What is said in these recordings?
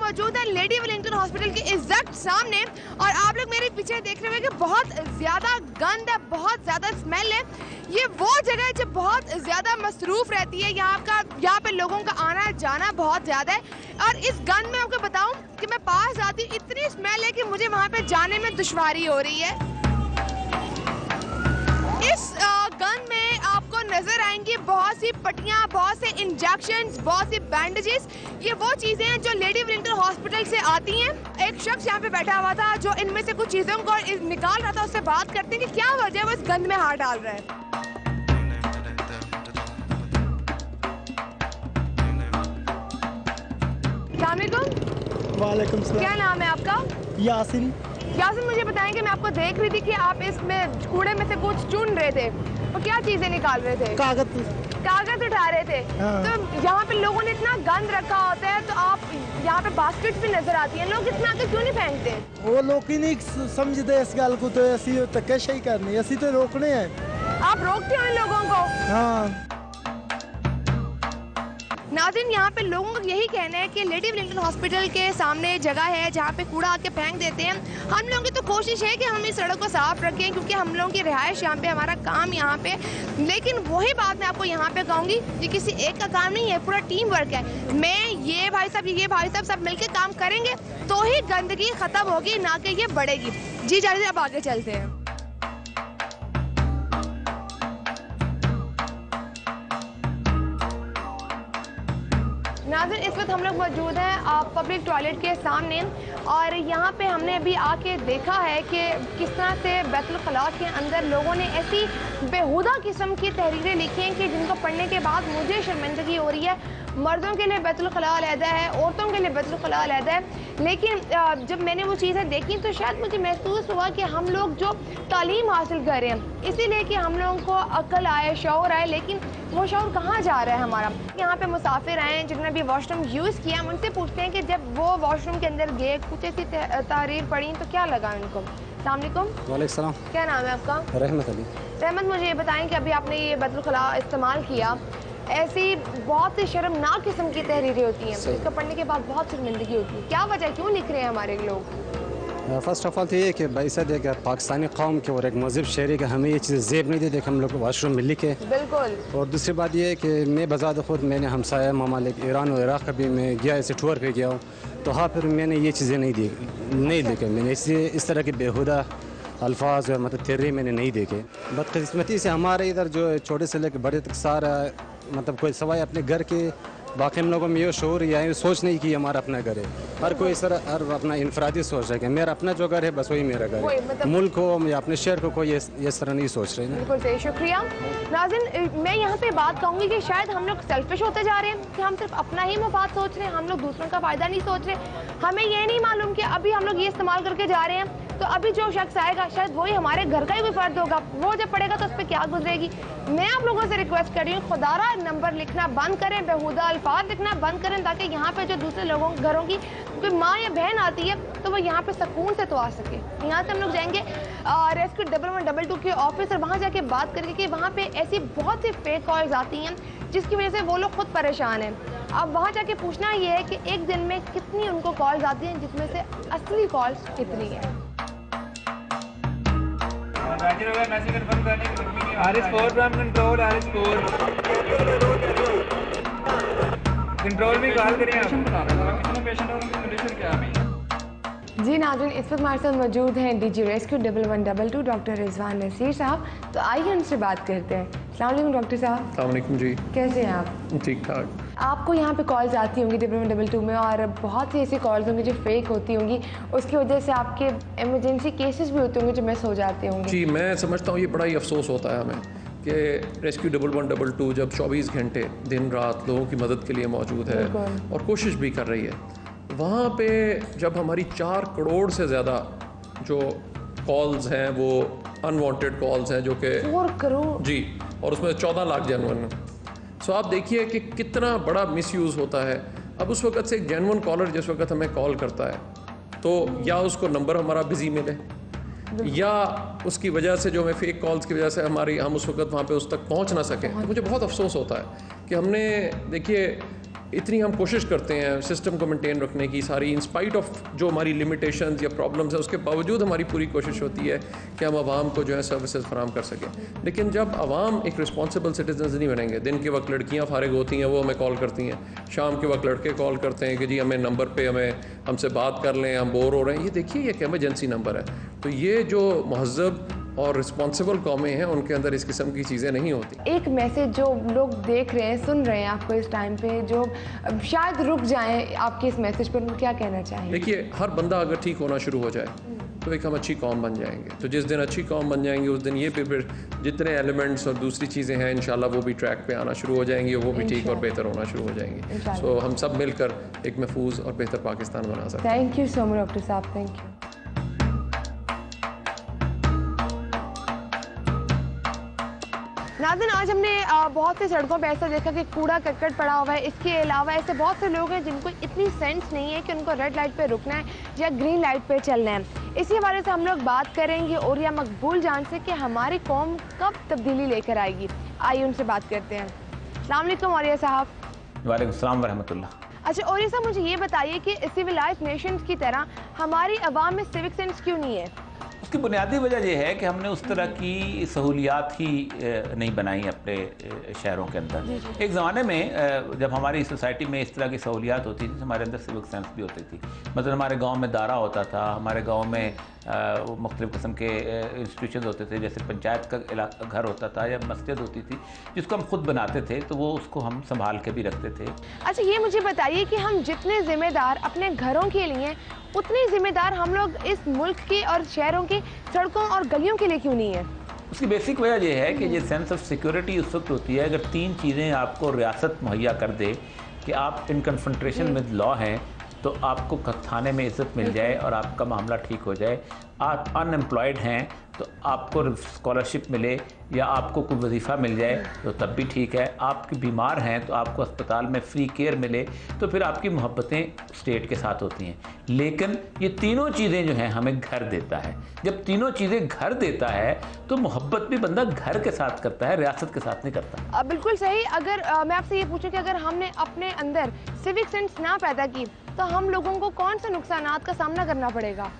मौजूद है lady Wellington hospital के एग्जैक्ट सामने और आप लोग मेरे पीछे देख रहे होंगे कि बहुत ज़्यादा गंद है, बहुत ज़्यादा स्मेल है। ये वो जगह है जो बहुत ज़्यादा मसरूफ़ रहती है, यहाँ पे लोगों का आना जाना बहुत ज़्यादा है। और इस गंद में आपको बताऊँ कि मैं पास आती हूँ, इतनी स्मेल है कि मुझे वहाँ पे जाने में दुश्वारी हो रही है। इस गन में आपको नजर आएंगी बहुत सी पट्टियां, बहुत से इंजेक्शंस, बहुत सी बैंडेजेस। ये वो चीजें हैं जो लेडी वेलिंगटन हॉस्पिटल से आती हैं। एक शख्स यहाँ पे बैठा हुआ था जो इनमें से कुछ चीजों को निकाल रहा था, उससे बात करते हैं कि क्या वजह है वो इस गंद में हाथ डाल रहा है। वालेकुम सलाम। क्या नाम है आपका? यासिन। यासिन, मुझे बताएं कि मैं आपको देख रही थी कि आप इसमें कूड़े में से कुछ चुन रहे थे, तो क्या चीजें निकाल रहे थे? कागज उठा रहे थे। हाँ। तो यहाँ पे लोगों ने इतना गंद रखा होता है, तो आप यहाँ पे बास्केट भी नजर आती हैं, लोग इतना आके क्यों नहीं फेंकते? वो लोग ही नहीं समझते इस गल को, तो ऐसी धक्केशाही करनी, ऐसी तो रोकने हैं। आप रोकते हो इन लोगों को? हाँ। नाज़रीन, यहाँ पे लोगों का यही कहना है कि लेडी वेलिंगटन हॉस्पिटल के सामने जगह है जहाँ पे कूड़ा आके फेंक देते हैं। हम लोगों की तो कोशिश है कि हम इस सड़क को साफ रखें, क्योंकि हम लोगों की रिहाइश यहाँ पे, हमारा काम यहाँ पे। लेकिन वही बात मैं आपको यहाँ पे कहूँगी, ये किसी एक का काम नहीं है, पूरा टीम वर्क है। मैं, ये भाई साहब सब मिलकर काम करेंगे तो ही गंदगी खत्म होगी, ना कि ये बढ़ेगी। जी जाहिर, अब आगे चलते हैं। नाज़रीन, इस वक्त हम लोग मौजूद हैं पब्लिक टॉयलेट के सामने और यहाँ पे हमने अभी आके देखा है कि किस तरह से बैतुल खला के अंदर लोगों ने ऐसी बेहुदा किस्म की तहरीरें लिखी हैं कि जिनको पढ़ने के बाद मुझे शर्मिंदगी हो रही है। मर्दों के लिए बैतुल खला अलहदा है, औरतों के लिए बैतुल खला अलहदा है। लेकिन जब मैंने वो चीज़ें देखी तो शायद मुझे महसूस हुआ कि हम लोग जो तालीम हासिल कर रहे हैं इसीलिए कि हम लोगों को अक्ल आए, शौर आए, लेकिन वो शौर कहाँ जा रहा है हमारा? यहाँ पे मुसाफिर आए हैं जिन्होंने भी वॉशरूम यूज़ किया, हम उनसे पूछते हैं कि जब वो वॉशरूम के अंदर गए, कुछ ऐसी तहरीर पढ़ी तो क्या लगा उनको? अस्सलाम वालेकुम। वालेकुम सलाम। क्या नाम है आपका? रहमत अली। रहमत, मुझे ये बताएं कि अभी आपने ये बैतुल खला इस्तेमाल किया, ऐसी बहुत ही शर्मनाक किस्म की तहरीरें होती हैं, इसको पढ़ने के बाद बहुत शर्मिंदगी होती है। क्या वजह, क्यों लिख रहे हैं हमारे लोग? फ़र्स्ट ऑफ ऑल तो ये कि बैसा दे कि पाकिस्तानी कौम के और एक मज़हब शहरी का हमें ये चीज़ें ज़ेब नहीं देते कि हम लोग वाशरूम में लिखे। बिल्कुल। और दूसरी बात ये है कि मैं बज़ात ख़ुद मैंने हमसाया ममालिक ईरान और इराक़ कभी मैं गया, ऐसे टूर पे गया हूँ, तो हाँ फिर मैंने ये चीज़ें नहीं देखे। मैंने इस तरह के बेहुदा अल्फाज और मतलब तहरीर मैंने नहीं देखे। बदकिस्मती से हमारे इधर जो छोटे से लेकर बड़े तक सारा मतलब कोई सवाई अपने घर के, बाकी हम लोगों में ये शोर या ये सोच नहीं कि हमारा अपना घर है। हर कोई इस तरह हर अपना इनफरादी सोच रहा है कि मेरा अपना जो घर है बस वही मेरा घर है, मतलब मुल्क को या अपने शहर को कोई इस तरह नहीं सोच रहे हैं। बिल्कुल सही, शुक्रिया। नाज़रीन, मैं यहाँ पे बात कहूँगी कि शायद हम लोग सेल्फिश होते जा रहे हैं कि हम सिर्फ अपना ही मुफाद सोच रहे हैं, हम लोग दूसरों का फ़ायदा नहीं सोच रहे। हमें ये नहीं मालूम कि अभी हम लोग ये इस्तेमाल करके जा रहे हैं तो अभी जो शख्स आएगा शायद वही हमारे घर का ही कोई फर्द होगा, वो जब पढ़ेगा तो उस पर क्या गुजरेगी। मैं आप लोगों से रिक्वेस्ट कर रही हूँ, खुदारा नंबर लिखना बंद करें, बेहुदा अल्फाज लिखना बंद करें, ताकि यहाँ पे जो दूसरे लोगों घरों की कोई माँ या बहन आती है तो वो यहाँ पे सुकून से तो आ सके। यहाँ से हम लोग जाएंगे रेस्क्यू 1112 के ऑफिस और वहाँ जाके बात करेंगे कि वहाँ पे ऐसी बहुत सी फेक कॉल्स आती हैं जिसकी वजह से वो लोग खुद परेशान हैं। अब वहाँ जाके पूछना ये है कि एक दिन में कितनी उनको कॉल्स आती हैं, जिसमें से असली कॉल्स कितनी है। कंट्रोल में कॉल करें जी नाज़रीन, इस वक्त हमारे साथ मौजूद हैं DG rescue 1112 doctor Rizwan Nasir साहब। तो आइए उनसे बात करते हैं। अस्सलाम वालेकुम डॉक्टर साहब। अस्सलाम वालेकुम जी। कैसे हैं आप? ठीक ठाक। आपको यहाँ पे कॉल्स आती होंगी 1112 में और बहुत सी ऐसी कॉल्स होंगी जो फेक होती होंगी, उसकी वजह से आपके इमरजेंसी केसेस भी होते होंगे जो मिस हो जाते होंगे। जी, मैं समझता हूँ ये बड़ा ही अफसोस होता है हमें कि रेस्क्यू 1112 जब 24 घंटे दिन रात लोगों की मदद के लिए मौजूद है और कोशिश भी कर रही है, वहाँ पे जब हमारी 4 करोड़ से ज़्यादा जो कॉल्स हैं वो अनवांटेड कॉल्स हैं जो कि 4 करोड़ जी, और उसमें 14 लाख जेन्युइन। सो आप देखिए कि कितना बड़ा मिसयूज़ होता है। अब उस वक्त से एक जेन्युइन कॉलर जिस वक्त हमें कॉल करता है तो या उसको नंबर हमारा बिजी मिले या उसकी वजह से जो हमें फेक कॉल्स की वजह से हम उस वक्त वहाँ पे उस तक पहुँच ना सकें। तो मुझे बहुत अफसोस होता है कि हमने देखिए इतनी हम कोशिश करते हैं सिस्टम को मेंटेन रखने की सारी, इन स्पाइट ऑफ जो हमारी लिमिटेशंस या प्रॉब्लम्स है, उसके बावजूद हमारी पूरी कोशिश होती है कि हम आवाम को जो है सर्विसेज फराहम कर सकें। लेकिन जब आवाम एक रिस्पॉन्सिबल सिटीजन नहीं बनेंगे, दिन के वक्त लड़कियाँ फारिग होती हैं, वो हमें कॉल करती हैं, शाम के वक्त लड़के कॉल करते हैं कि जी हमें नंबर पे हमसे बात कर लें, हम बोर हो रहे हैं। ये देखिए, ये एक एमरजेंसी नंबर है। तो ये जो महज़ब और रिस्पॉन्सिबल कौमें हैं, उनके अंदर इस किस्म की चीज़ें नहीं होती। एक मैसेज जो लोग देख रहे हैं, सुन रहे हैं आपको इस टाइम पे, जो शायद रुक जाएं आपके इस मैसेज पर, क्या कहना चाहेंगे? देखिए, हर बंदा अगर ठीक होना शुरू हो जाए तो एक हम अच्छी कौम बन जाएंगे। तो जिस दिन अच्छी कौम बन जाएंगे, उस दिन ये फिर जितने एलिमेंट्स और दूसरी चीज़ें हैं इंशाल्लाह वो भी ट्रैक पे आना शुरू हो जाएंगी, वो भी ठीक और बेहतर होना शुरू हो जाएंगी। सो हम सब मिलकर एक महफूज और बेहतर पाकिस्तान बना सकते हैं। Thank you so much doctor साहब, थैंक यू। नाज़रीन, आज हमने बहुत सी सड़कों पर ऐसा देखा कि कूड़ा करकट पड़ा हुआ है। इसके अलावा ऐसे बहुत से लोग हैं जिनको इतनी सेंस नहीं है कि उनको रेड लाइट पे रुकना है या ग्रीन लाइट पे चलना है। इसी हवाले से हम लोग बात करेंगे ओरिया मकबूल जान से कि हमारी कौम कब तब्दीली लेकर आएगी। आइए उनसे बात करते हैं। अस्सलाम वालेकुम ओरिया साहब। वालेकुम सलाम वरहमतुल्लाह। अच्छा ओरिया साहब, मुझे ये बताइए कि सिविलाइज्ड नेशंस की तरह हमारी आवाम में सिविक सेंस क्यों नहीं है? उसकी बुनियादी वजह यह है कि हमने उस तरह की सहूलियात ही नहीं बनाई अपने शहरों के अंदर। एक ज़माने में जब हमारी सोसाइटी में इस तरह की सहूलियात होती थी, हमारे अंदर सिविक सेंस भी होती थी। मतलब हमारे गांव में दारा होता था, हमारे गांव में मुख्तलिफ़ किस्म के इंस्टीट्यूशन होते थे, जैसे पंचायत का घर होता था या मस्जिद होती थी जिसको हम खुद बनाते थे, तो वो उसको हम संभाल के भी रखते थे। अच्छा, ये मुझे बताइए कि हम जितने ज़िम्मेदार अपने घरों के लिए, उतने ज़िम्मेदार हम लोग इस मुल्क की और शहरों की सड़कों और गलियों के लिए क्यों नहीं है? उसकी बेसिक वजह यह है कि ये सेंस ऑफ सिक्योरिटी उस वक्त होती है अगर तीन चीज़ें आपको रियासत मुहैया कर दे कि आप इन कन्फ्रंट्रेशन विद लॉ हैं, तो आपको थाने में इज्जत मिल जाए और आपका मामला ठीक हो जाए। आप अनएम्प्लॉयड हैं तो आपको स्कॉलरशिप मिले या आपको कोई वजीफ़ा मिल जाए तो तब भी ठीक है। आपकी बीमार हैं तो आपको अस्पताल में फ्री केयर मिले, तो फिर आपकी मोहब्बतें स्टेट के साथ होती हैं। लेकिन ये तीनों चीज़ें जो हैं हमें घर देता है। जब तीनों चीज़ें घर देता है तो मोहब्बत भी बंदा घर के साथ करता है, रियासत के साथ नहीं करता। बिल्कुल सही। अगर मैं आपसे ये पूछूं कि अगर हमने अपने अंदर सिविक सेंस ना पैदा की तो हम लोगों को कौन से नुकसानात का सामना करना पड़ेगा?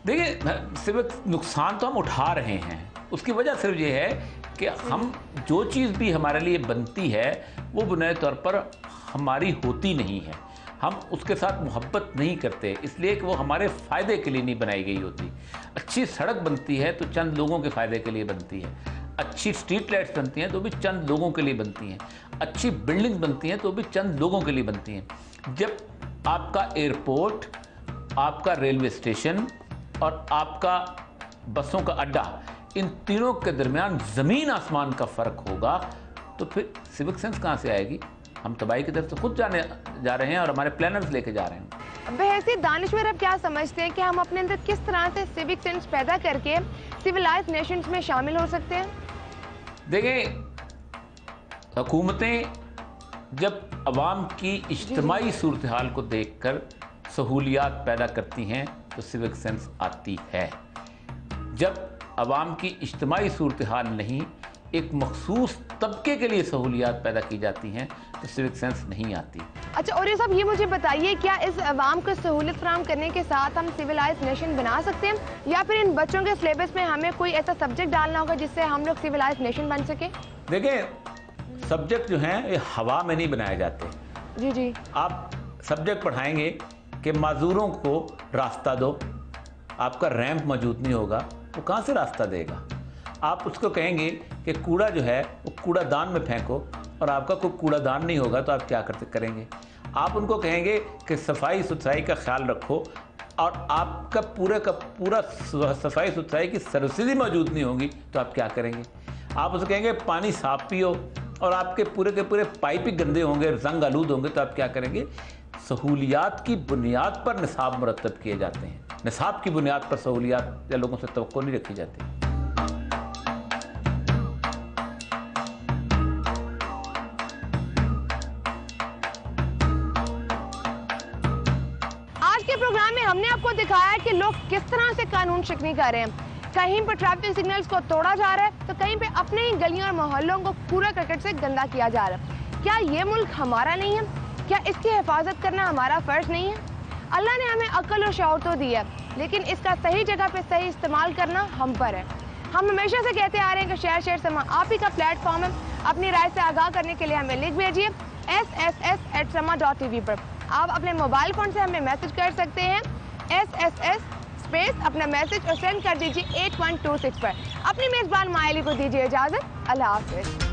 देखिए, सिविक नुकसान तो हम उठा रहे हैं। उसकी वजह सिर्फ ये है कि हम जो चीज़ भी हमारे लिए बनती है वो बुनियादी तौर पर हमारी होती नहीं है। हम उसके साथ मोहब्बत नहीं करते, इसलिए कि वो हमारे फ़ायदे के लिए नहीं बनाई गई होती। अच्छी सड़क बनती है तो चंद लोगों के फ़ायदे के लिए बनती है। अच्छी स्ट्रीट लाइट्स बनती हैं तो भी चंद लोगों के लिए बनती हैं। अच्छी बिल्डिंग्स बनती हैं तो भी चंद लोगों के लिए बनती हैं। जब आपका एयरपोर्ट, आपका रेलवे स्टेशन और आपका बसों का अड्डा, इन तीनों के दरमियान ज़मीन आसमान का फ़र्क होगा, तो फिर सिविक सेंस कहाँ से आएगी? हम तबाही की तरफ से खुद जाने जा रहे हैं और हमारे प्लानर्स लेके जा रहे हैं। बहैसियत दानिश्वर, आप क्या समझते हैं कि हम अपने अंदर किस तरह से सिविक सेंस पैदा करके सिविलाइज्ड नेशंस में शामिल हो सकते हैं? देखें, हुकूमतें जब अवाम की इज्तिमाई सूरत हाल को देखकर सहूलियात पैदा करती हैं तो सिविक सेंस आती है। जब अवाम की इज्तिमाई सूरत हाल नहीं, एक मखसूस तबके के लिए सहूलियात पैदा की जाती हैं तो सिविक सेंस नहीं आती। अच्छा, और ये सब ये मुझे बताइए, क्या इस अवाम को सहूलियत फराहम करने के साथ हम सिविलाइज्ड नेशन बना सकते हैं, या फिर इन बच्चों के सिलेबस में हमें कोई ऐसा सब्जेक्ट डालना होगा जिससे हम लोग सिविलाइज्ड नेशन बन सके? देखें, सब्जेक्ट जो हैं ये हवा में नहीं बनाए जाते। जी जी। आप सब्जेक्ट पढ़ाएंगे कि माजूरों को रास्ता दो, आपका रैंप मौजूद नहीं होगा, वो कहाँ से रास्ता देगा? आप उसको कहेंगे कि कूड़ा जो है वो कूड़ादान में फेंको, और आपका कोई कूड़ादान नहीं होगा तो आप क्या करेंगे? आप उनको कहेंगे कि सफाई सुथराई का ख्याल रखो, और आपका पूरा सफाई सुथराई की सर्विसेज मौजूद नहीं होंगी तो आप क्या करेंगे? आप उसको कहेंगे पानी साफ पियो, और आपके पूरे के पूरे पाइप ही गंदे होंगे, जंग आलूद होंगे, तो आप क्या करेंगे? सहूलियात की बुनियाद पर निसाब मुरतब किए जाते हैं। निसाब की बुनियाद पर सहूलियात या लोगों से तवक्को नहीं रखी जाती। आज के प्रोग्राम में हमने आपको दिखाया कि लोग किस तरह से कानून शिकनी कर रहे हैं। कहीं पर ट्रैफिक सिग्नल्स को तोड़ा जा रहा है तो कहीं पे अपने ही गलियों और मोहल्लों को कूड़ा करकट से गंदा किया जा रहा है। क्या ये मुल्क हमारा नहीं है? क्या इसकी हिफाजत करना हमारा फ़र्ज़ नहीं है? अल्लाह ने हमें अक्ल और शऊर तो दिया, लेकिन इसका सही जगह पे सही इस्तेमाल करना हम पर है। हम हमेशा से कहते आ रहे हैं कि शेयर शेयर समा आप ही का प्लेटफॉर्म है। अपनी राय से आगाह करने के लिए हमें लिख भेजिए sss@sama.tv पर। आप अपने मोबाइल फ़ोन से हमें मैसेज कर सकते हैं SSS स्पेस अपना मैसेज और सेंड कर दीजिए 8126 पर। अपनी मेज़बान मायली को दीजिए इजाज़त। अल्लाह हाफ़िज़।